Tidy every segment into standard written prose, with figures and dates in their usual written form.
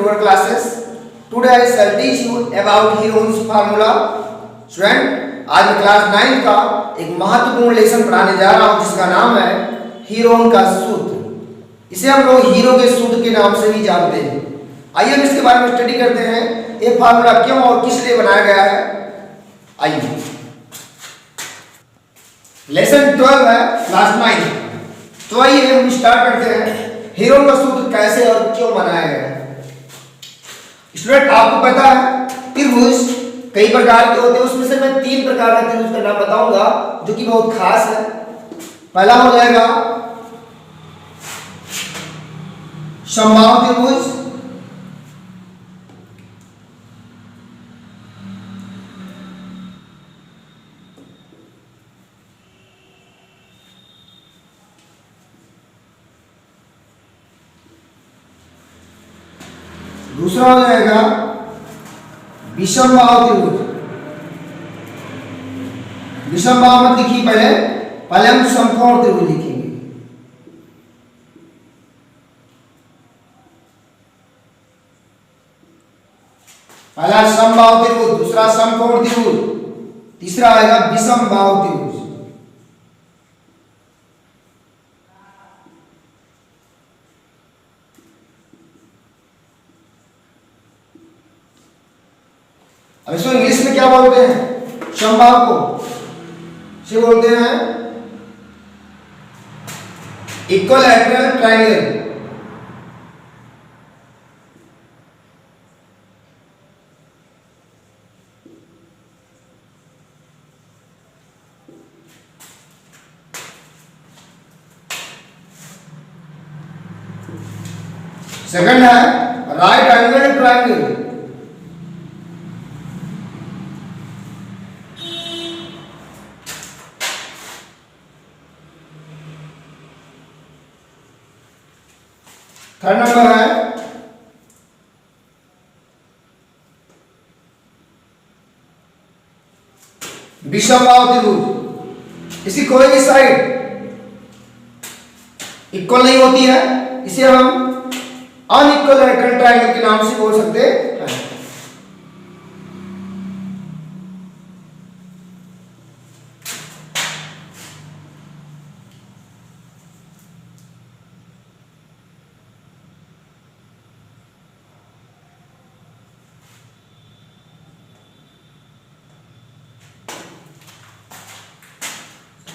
your classes. Today I shall teach you about Heron's formula. Student, आज मैं class 9 का एक महत्वपूर्ण लेसन पढ़ाने जा रहा हूँ जिसका नाम है हीरोन का सूत्र। इसे हम लोग हीरो के सूत्र के नाम से भी जानते हैं। आइए हम इसके बारे में स्टडी करते हैं। ये फार्मूला क्यों और किस लिए बनाया गया है, आइए। लेसन 12 है क्लास 9। तो आइए हम स्टार्ट करते हैं। हीरोन का सूत्र कैसे और क्यों बनाया गया है। स्टूडेंट, आपको पता है त्रिभुज कई प्रकार के होते हैं, उसमें से मैं 3 प्रकार के त्रिभुज का नाम बताऊंगा जो कि बहुत खास है। पहला हो जाएगा समबाहु त्रिभुज, दूसरा हो जाएगा विषमबाहु त्रिभुज। विषमबाहु मत लिखिए, पहले हम समकोण त्रिभुज लिखेंगे। पहला समबाहु त्रिभुज, दूसरा समकोण त्रिभुज, तीसरा आएगा विषमबाहु त्रिभुज। अब इसको इंग्लिश में क्या बोलते हैं, समबाहु को इसे बोलते हैं इक्विलैटरल ट्रायंगल। सेकंड है right angle triangle. Third number है विषमबाहु त्रिभुज। इसकी कोई भी साइड इक्वल नहीं होती है, इसे हम अनइक्विलैटरल ट्रायंगल के नाम से बोल सकते हैं।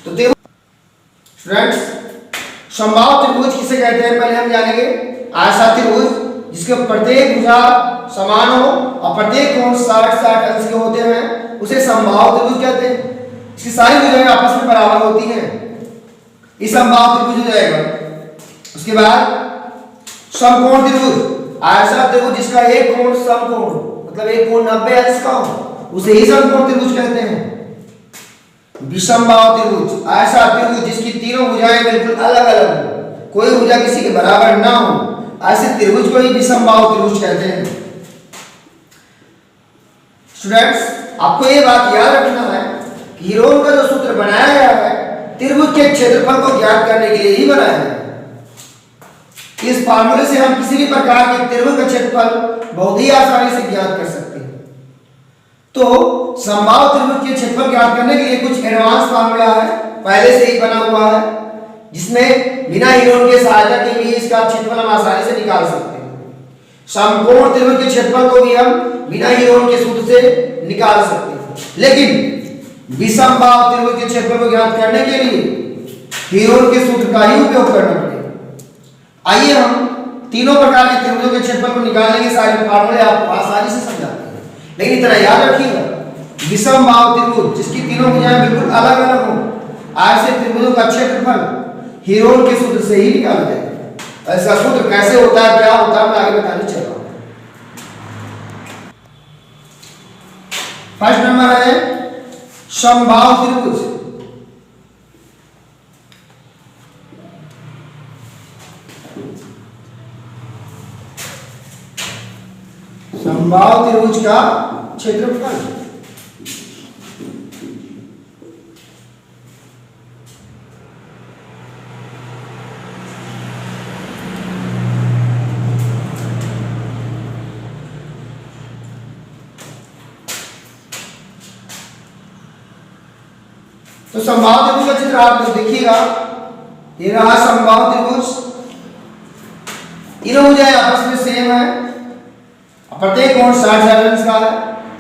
तो देखो स्टूडेंट्स, समबाहु त्रिभुज किसे कहते हैं पहले हम जानेंगे। आयताकार त्रिभुज जिसके प्रत्येक भुजा समान हो और प्रत्येक कोण 60-60 अंश के होते हैं उसे समबाहु त्रिभुज कहते हैं। इसकी सारी भुजाएं आपस में बराबर होती हैं, ये समबाहु त्रिभुज हो जाएगा। उसके बाद समकोण त्रिभुज, आयताकार त्रिभुज जिसका एक कोण समकोण मतलब एक कोण 90 अंश का हो उसे ही समकोण त्रिभुज कहते हैं। विषमबाहु त्रिभुज, ऐसा त्रिभुज जिसकी तीनों भुजाएं बिल्कुल अलग अलग हो, कोई भुजा किसी के बराबर ना हो, ऐसे त्रिभुज को ही विषमबाहु त्रिभुज कहते हैं। स्टूडेंट्स, आपको ये बात याद रखना है कि हीरोन का जो सूत्र बनाया गया है त्रिभुज के क्षेत्रफल को ज्ञात करने के लिए ही बनाया है। इस फार्मूले से हम किसी भी प्रकार के त्रिभुज का क्षेत्रफल बहुत ही आसानी से ज्ञात कर सकते हैं। तो समबाहु त्रिभुज के क्षेत्रफल ज्ञात करने के लिए कुछ एडवांस फार्मूला है, पहले से ही बना हुआ है, जिसमें बिना हीरोन के सहायता के भी इसका क्षेत्रफल हम आसानी से निकाल सकते हैं। समकोण त्रिभुज के क्षेत्रफल को भी हम बिना हीरोन के सूत्र से निकाल सकते हैं, लेकिन विषमबाहु त्रिभुज के क्षेत्रफल को ज्ञात करने के लिए हीरोन के सूत्र का ही उपयोग करना पड़ेगा। आइए हम तीनों प्रकार के त्रिभुजों के क्षेत्रफल को निकालने के सारे फार्मूले आपको आसानी से समझाते हैं, लेकिन इतना याद रखिएगा विषमबाहु त्रिभुज जिसकी तीनों भुजाएं बिल्कुल अलग अलग हो, ऐसे त्रिभुजों का क्षेत्रफल हीरोन के सूत्र से ही निकाला जाएगा। ऐसा सूत्र कैसे होता है, क्या होता है, मैं आगे बताने चल रहा हूं। फर्स्ट नंबर है समबाहु त्रिभुज। समबाहु त्रिभुज का क्षेत्रफल तो समबाहु त्रिभुज का चित्र आप लोग देखिएगा, ये रहा समबाहु त्रिभुज, तीनों भुजाएं आपस में सेम है, प्रत्येक कोण 60 अंश का है।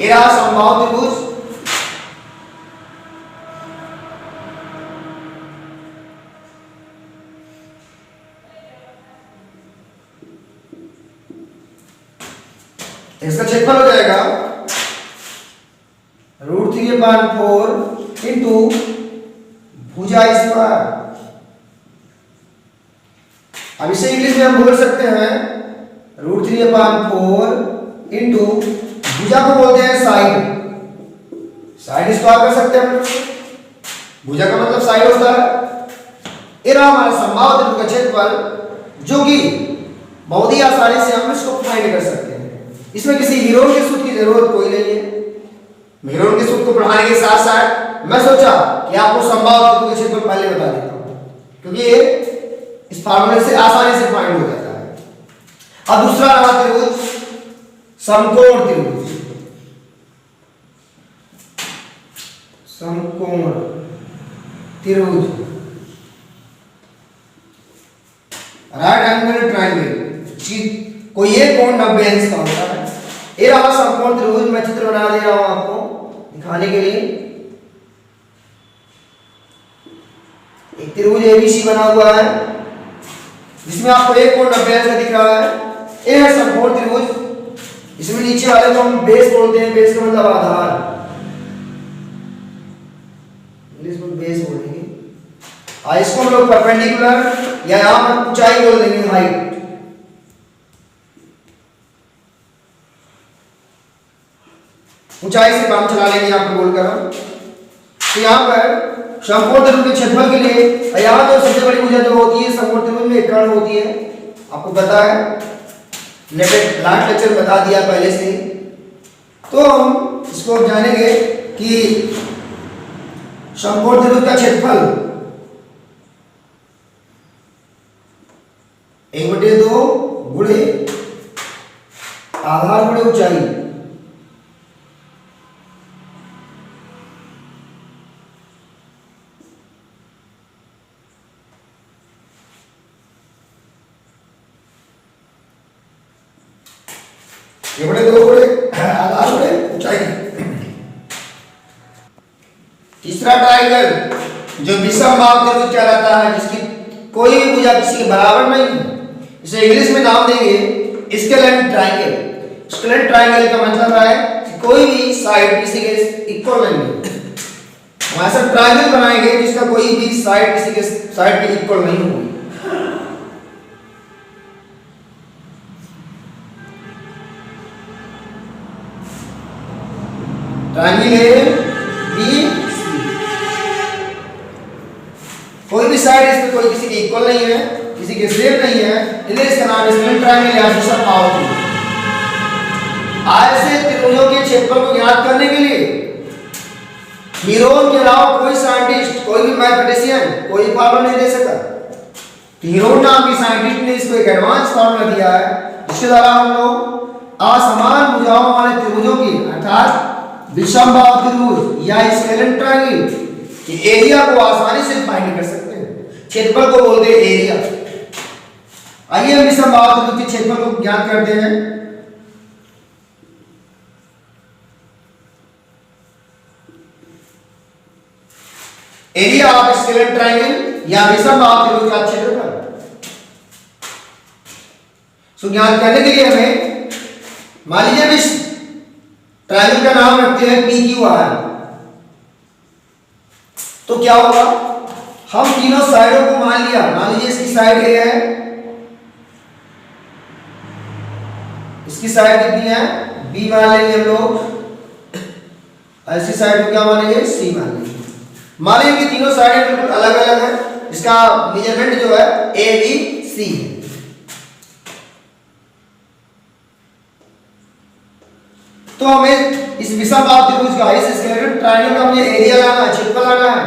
ये रहा समबाहु त्रिभुज, इसका क्षेत्रफल हो जाएगा √3/4 इंटू भुजा स्क्वायर। अब इसे इंग्लिश में हम बोल सकते हैं √3/4 इंटू भुजा को बोलते हैं साइड, साइड स्क्वायर कर सकते हैं हम लोग, भुजा का मतलब साइड होता है। ये रहा हमारा समबाहु त्रिभुज का क्षेत्रफल, जो कि बहुत ही आसानी से हम इसको फाइंड कर सकते हैं। इसमें किसी हीरोन के सूत्र की जरूरत कोई नहीं है। हीरोन के सूत्र को पढ़ाने के साथ साथ मैं सोचा कि आपको समबाहु त्रिभुज का क्षेत्रफल पहले बता देता हूं, क्योंकि ये इस फार्मूले से आसानी से फाइंड हो जाता है। अब दूसरा रहा त्रिभुज समकोण त्रिभुज, समकोण त्रिभुज, राइट एंगल ट्रायंगल, कोई एक कोण 90 अंश का होता है। ये रहा समकोण त्रिभुज, मैं चित्र बना दे रहा हूं आपको दिखाने के लिए। एक त्रिभुज एबीसी बना हुआ है, जिसमें आपको एक कोण 90 अंश का दिख रहा है। ये है समकोण त्रिभुज, इसमें नीचे वाले को हम बेस बोलते हैं, बेस का मतलब आधार, इंग्लिश में बेस बोलेंगे। इसको हम लोग परपेंडिकुलर या यहां पर ऊंचाई बोल देंगे, हाइट। ऊंचाई से काम चला लेंगे आपको बोलकर हम। तो यहाँ पर समकोण त्रिभुज के क्षेत्रफल के लिए यहाँ तो सबसे बड़ी भुजा जो होती है समकोण त्रिभुज में एक कर्ण होती है, आपको पता है, लास्ट लेक्चर में बता दिया पहले से ही। तो हम इसको जानेंगे कि समकोण त्रिभुज का क्षेत्रफल 1/2 गुणे आधार गुणे ऊंचाई, आधार गुणे ऊंचाई। तीसरा ट्रायंगल जो विषमबाहु त्रिभुज कहलाता है, जिसकी कोई भी भुजा किसी के बराबर नहीं, इसे इंग्लिश में नाम देंगे स्केलेन ट्रायंगल। स्केलेन ट्रायंगल का मतलब है कि कोई भी साइड किसी के इक्वल नहीं है। हम ऐसा ट्रायंगल बनाएंगे जिसका कोई भी साइड किसी के साइड के इक्वल नहीं होगी। ट्रायंगल है बी सी, कोई भी साइड इसमें कोई किसी के इक्वल नहीं है, किसी के सेम नहीं है, इसलिए इसका नाम स्केलेन ट्रायंगल या विषमबाहु त्रिभुज। ऐसे त्रिभुजों के क्षेत्रफल को ज्ञात करने के लिए हीरोन के अलावा कोई साइंटिस्ट, कोई भी मैथमेटिशियन कोई फार्मूला नहीं दे सका। हीरोन नाम के साइंटिस्ट ने इसको एक एडवांस फार्मूला दिया है, जिसके द्वारा हम लोग असमान भुजाओं वाले त्रिभुजों की अर्थात विषमबाहु त्रिभुज या स्केलेन ट्रायंगल कि एरिया को आसानी से फाइंड कर सकते हैं। क्षेत्रफल को बोलते हैं एरिया। आइए हम विषमबाहु त्रिभुज के क्षेत्रफल को ज्ञात करते हैं। एरिया ऑफ स्केलेन ट्रायंगल या विषमबाहु त्रिभुज का क्षेत्रफल ज्ञात करने के लिए हमें मान लीजिए ट्रायंगल का नाम रखते हैं PQR। तो क्या होगा, हम तीनों साइडों को मान लीजिए इसकी साइड A है, इसकी साइड कितनी है B मान लेंगे हम लोग, ऐसी साइड को क्या मानेंगे C मान लेंगे। मान लीजिए कि तीनों साइडें बिल्कुल अलग अलग है, इसका मेजरमेंट जो है ABC है। तो हमें इस विषमबाहु त्रिभुज का, इस स्केलेन ट्रायंगल का हमें एरिया लाना है, क्षेत्रफल लाना है,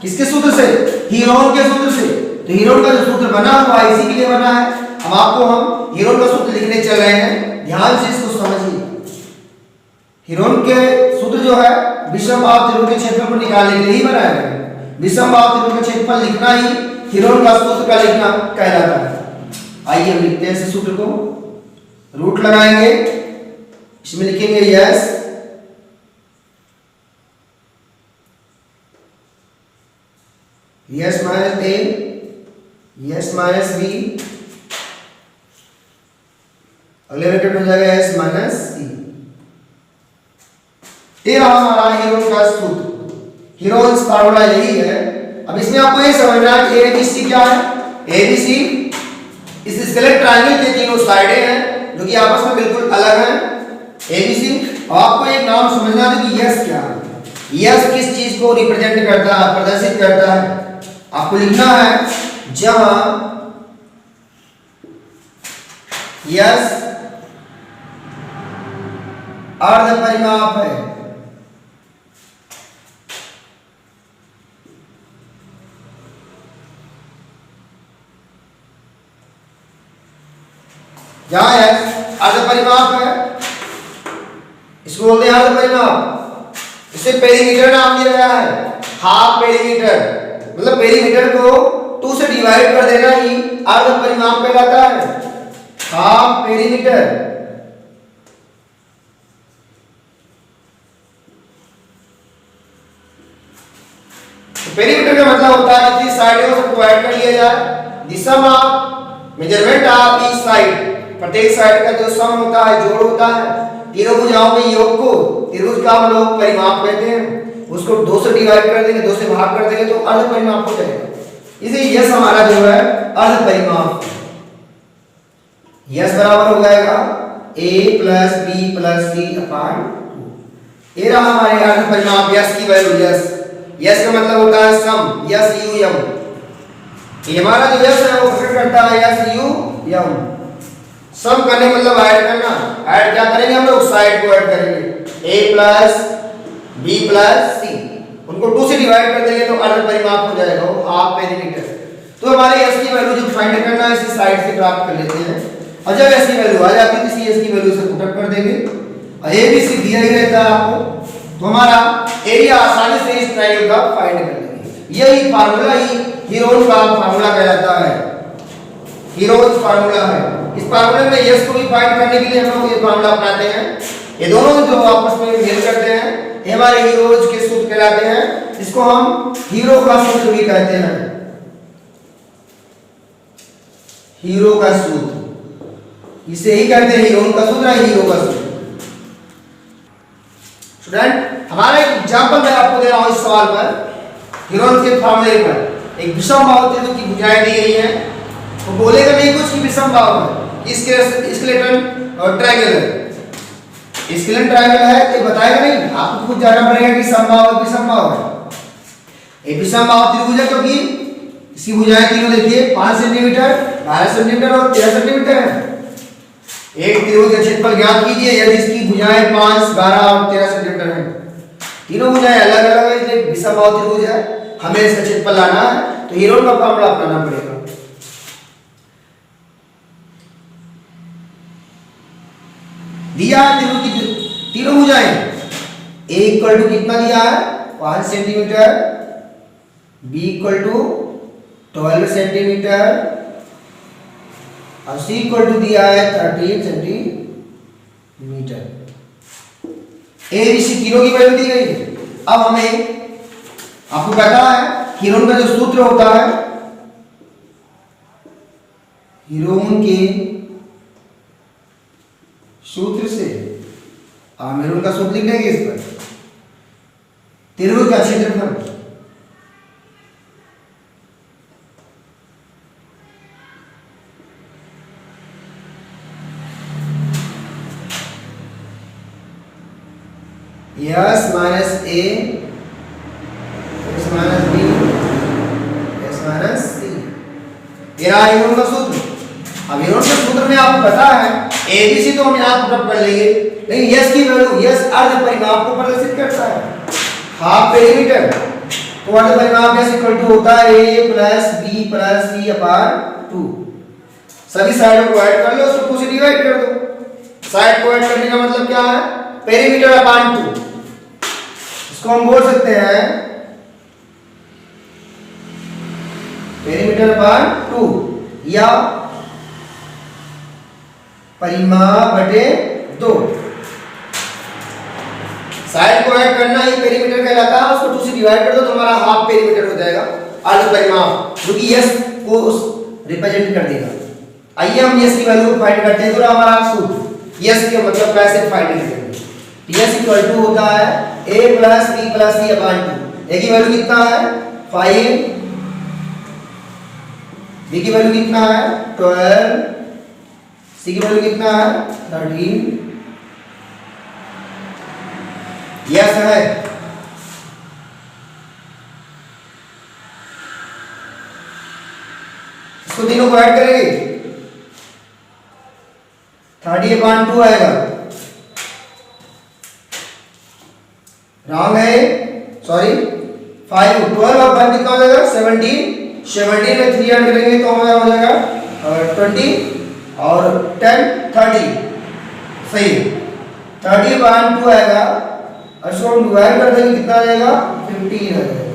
किसके सूत्र से, हीरोन के सूत्र से। तो हीरोन का जो सूत्र बना हुआ है इसी के लिए बना है। अब आपको हम हीरोन का सूत्र लिखने चल रहे हैं, ध्यान से इसको समझिए। हीरोन के सूत्र जो है विषमबाहु त्रिभुज के क्षेत्रफल को निकालने के लिए ही बनाया गया है। विषमबाहु त्रिभुज का क्षेत्रफल लिखना ही हीरोन का सूत्र का लिखना कहलाता है। आइए हम लिखते हैं इस सूत्र को, रूट लगाएंगे, इसमें लिखेंगे यस यस माइनस ए यस माइनस बी, अगले ब्रैकेट में जाएगा एस माइनस सी। ये रहा हमारा हीरोन का सूत्र, हीरोन्स फार्मूला यही है। अब इसमें आपको ये समझना है कि एबीसी क्या है। एबीसी इस स्केलेट ट्रायंगल के तीनों साइडें हैं जो कि आपस में बिल्कुल अलग हैं, एबीसी। और आपको एक नाम समझना है कि यस क्या है, यस किस चीज को रिप्रेजेंट करता है, प्रदर्शित करता है। आपको लिखना है जहां यस अर्ध परिमाप है, जहां यस अर्ध परिमाप है, इसको बोलते हैं अर्ध परिमाप। इसे पेरीमीटर नाम दिया गया है, हाफ पेरीमीटर, मतलब पेरीमीटर को 2 से डिवाइड कर देना ही अर्ध परिमाप कहलाता है, हाफ पेरीमीटर। पेरीमीटर का मतलब होता है जितनी साइडों से डिवाइड कर लिया जाए, the sum of measurement of each side, प्रत्येक साइड का जो सम होता है, जोड़ होता है, तीनों भुजाओं के योग को त्रिभुज का हम लोग परिमाप कहते हैं। उसको 2 से डिवाइड कर देंगे, 2 से भाग कर देंगे तो अर्ध परिमाप हो जाएगा। इसे यस हमारा जो है अर्ध परिमाप, यस बराबर हो जाएगा a plus b plus c अपान 2। ये रहा हमारे अर्ध परिमाप यस की वैल्यू। यस यस का मतलब होता है सम, यस यू यम। ये हमारा जो यस है वो प्रकट करता है यस यू यम। सम करने मतलब ऐड करना, ऐड क्या करेंगे हम लोग, साइड को ऐड करेंगे, a plus b plus c, उनको 2 से डिवाइड कर देंगे तो अर्ध परिमाप हो जाएगा, वो हाफ पेरीमीटर। तो हमारे s की वैल्यू जो फाइंड करना है इसी साइड से प्राप्त कर लेते हैं, और जब s की वैल्यू आ जाती है तो इसी s की वैल्यू से पुट अप कर देंगे, और a b c दिया ही रहता है आपको, तो हमारा एरिया आसानी से इस ट्रायंगल का फाइंड कर लेंगे। यही फार्मूला ही हीरोन का फार्मूला कहलाता है, हीरोन फार्मूला है। इस फार्मूले में यस को भी फाइंड करने के लिए हम लोग ये फार्मूला अपनाते हैं। ये दोनों जो आपस में मेल करते हैं ये हमारे हीरोज के सूत्र कहलाते हैं, इसको हम हीरो का सूत्र भी कहते हैं, हीरो का सूत्र, इसे ही कहते हैं हीरोन का सूत्र है, हीरो का सूत्र। स्टूडेंट हमारा एक एग्जांपल मैं आपको दे रहा हूं इस सवाल पर, हीरोन के फार्मूले पर। एक विषमबाहु त्रिभुज की भुजाएं दी गई हैं, तो बोलेगा नहीं कुछ कि विषमबाहु है, स्केलेटन और ट्रायंगल है, स्केलेटन ट्रायंगल है तो बताएगा नहीं, आपको खुद जानना पड़ेगा कि समबाहु है विषमबाहु है। एक विषमबाहु त्रिभुज है क्योंकि इसकी भुजाएं तीनों देखिए 5 सेंटीमीटर, 12 सेंटीमीटर और 13 सेंटीमीटर है। एक त्रिभुज का क्षेत्रफल ज्ञात कीजिए यदि इसकी भुजाएं 5, 12 और 13 सेंटीमीटर हैं। तीनों भुजाएं अलग अलग है इसलिए विषमबाहु त्रिभुज है, हमें इसका क्षेत्रफल लाना है तो हीरोन का फार्मूला अपनाना पड़ेगा। दिया त्रिभुज की तीनों भुजाएं, a इक्वल टू कितना दिया है 5 centimetre, b equal to 12 centimetre और c इक्वल टू दिया है 13 सेंटीमीटर। a b c तीनों की वैल्यू दी गई है। अब हमें आपको पता है हीरोन का जो सूत्र होता है, हीरोन के सूत्र से हीरोन का सूत्र लिख देंगे इस पर, त्रिभुज का क्षेत्रफल s minus a s minus b s minus c, ये रहा हीरोन का सूत्र। अब हीरोन के सूत्र में आपको पता है एबीसी तो हम यहां पुट कर लेंगे, लेकिन यस की वैल्यू, यस अर्ध परिमाप को प्रदर्शित करता है, हाफ पेरीमीटर। तो अर्ध परिमाप यस इक्वल टू होता है a plus b plus c अपान 2। सभी साइडों को ऐड कर लो, उसको 2 से डिवाइड कर दो। साइड को ऐड करने का मतलब क्या है, पेरीमीटर अपान 2। इसको हम बोल सकते हैं पेरीमीटर बाय 2 या परिमाप बटे 2। साइड को ऐड करना ही पेरीमीटर कहलाता है, उसको 2 से डिवाइड कर दो तो हमारा हाफ पेरीमीटर हो जाएगा, आधा परिमाप, जो कि यस को रिप्रेजेंट कर देगा। आइए हम यस की वैल्यू फाइंड करते हैं। तो हमारा सूत्र यस के मतलब कैसे फाइंड करेंगे। यस इक्वल टू होता है a plus b plus c upon 2। a की वैल्यू कितना है 5, b की वैल्यू कितना है 12, c की वैल्यू कितना है 13। यस है। इसको तीनों को ऐड करेंगे 30/2 आएगा। रॉन्ग है, सॉरी 5, 12 और 5 कितना हो जाएगा 17, 17 में 3 ऐड करेंगे तो हमारा हो जाएगा 20 और 10 30, सही 30/2 आएगा। और इसको हम डिवाइड कर देंगे कितना आ जाएगा 15 आ जाएगा।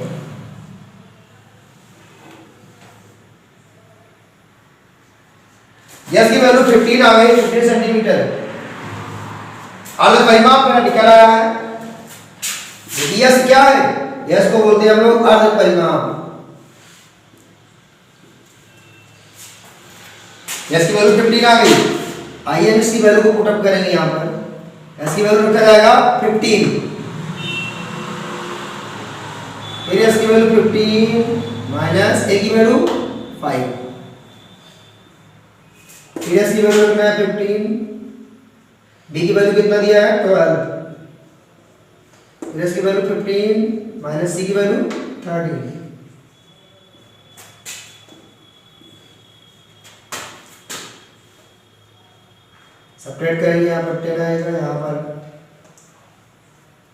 यस की वैल्यू 15 आ गई, 15 सेंटीमीटर। आगे परिमाप में निकल आया है। यस क्या है, यस को बोलते हैं हम लोग अर्ध परिमाप। यस की वैल्यू 15 आ गई। आइए हम इसकी वैल्यू को पुट अप करेंगे यहां पर। यस की वैल्यू रखा जाएगा 15, फिर यस की वैल्यू 15 माइनस a की वैल्यू 5, फिर यस की वैल्यू रखना है 15, b की वैल्यू कितना दिया है 12, फिर यस की वैल्यू 15 माइनस c की वैल्यू 13। सब्ट्रैक्ट करेंगे, यहाँ पर 10 आएगा, यहाँ पर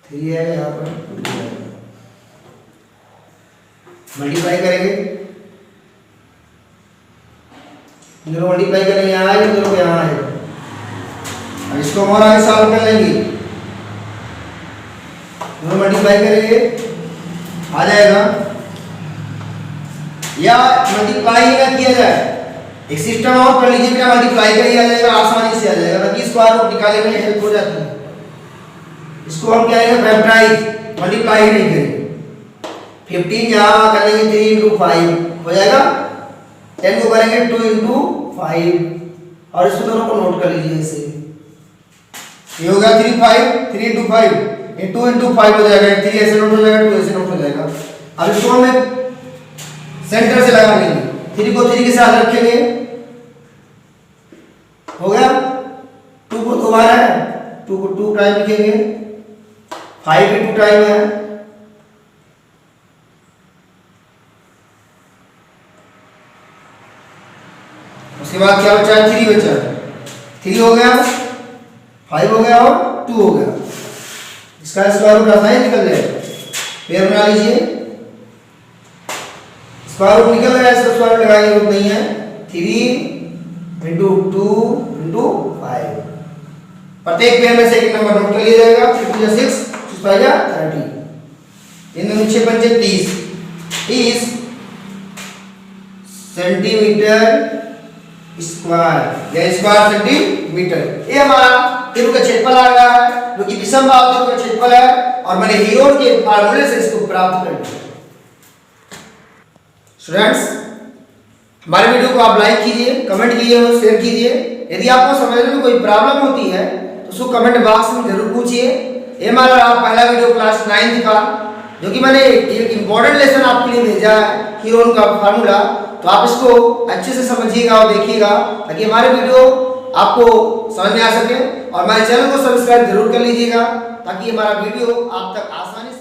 3 है, यहाँ पर 2 है। मल्टीप्लाई करेंगे, इन दोनों मल्टीप्लाई करेंगे, यहाँ आएगा, इन दोनों को यहाँ आएगा। अब इसको और आगे सॉल्व कर लेंगे, दोनों मल्टीप्लाई करेंगे आ जाएगा। या मल्टीप्लाई ही ना किया जाए, एक सिस्टम और कर लीजिए, बिना मल्टीप्लाई कर ही आ जाएगा, आसानी से आ जाएगा। बाकी स्क्वायर रूट निकालने में हेल्प हो जाती है। इसको हम क्या है फैक्टराइज, मल्टीप्लाई नहीं करेंगे। 15 यहाँ कर लेंगे 3 × 5 हो जाएगा, 10 को करेंगे 2 × 5 और इसको दोनों को नोट कर लीजिए ऐसे। ये हो गया 3 × 5, ये 2 × 5 हो जाएगा, 3 ऐसे नोट हो जाएगा, 2 ऐसे नोट हो जाएगा। अब इसको हमें सेंटर से लगा लेंगे, 3 को 3 के साथ रखेंगे, हो गया। 2 को 2 बार है, 2 को 2 टाइम लिखेंगे, 5 भी 2 टाइम है, उसके बाद क्या बचा है 3 बचा है, 3 हो गया, 5 हो गया और 2 हो गया। इसका स्क्वायर रूट आसानी निकल जाएगा। पेड़ बना लीजिए, स्क्वायर रूट निकल गया, इसका स्क्वायर रूट लगाने की जरूरत नहीं है। 3 × 2 × 5, प्रत्येक पेड़ में से एक नंबर नोट कर लिया जाएगा। 3 × 6 6 5 30, इन दोनों 6 5 30 सेंटीमीटर स्क्वायर या स्क्वायर सेंटीमीटर। ये हमारा त्रिभुज का क्षेत्रफल आ रहा है, जो कि विषम बाहु त्रिभुज का क्षेत्रफल है, और मैंने हीरोन के फार्मूले से इसको प्राप्त कर लिया। स्टूडेंट्स, हमारे वीडियो को आप लाइक कीजिए, कमेंट कीजिए और शेयर कीजिए। यदि आपको समझने में कोई प्रॉब्लम होती है तो उसको कमेंट बॉक्स में जरूर पूछिए। ये हमारा पहला वीडियो क्लास 9th का, जो कि मैंने एक इम्पोर्टेंट लेसन आपके लिए भेजा है, हीरोन का फार्मूला। तो आप इसको अच्छे से समझिएगा और देखिएगा, ताकि हमारे वीडियो आपको समझ में आ सके। और हमारे चैनल को सब्सक्राइब जरूर कर लीजिएगा, ताकि हमारा वीडियो आप तक आसानी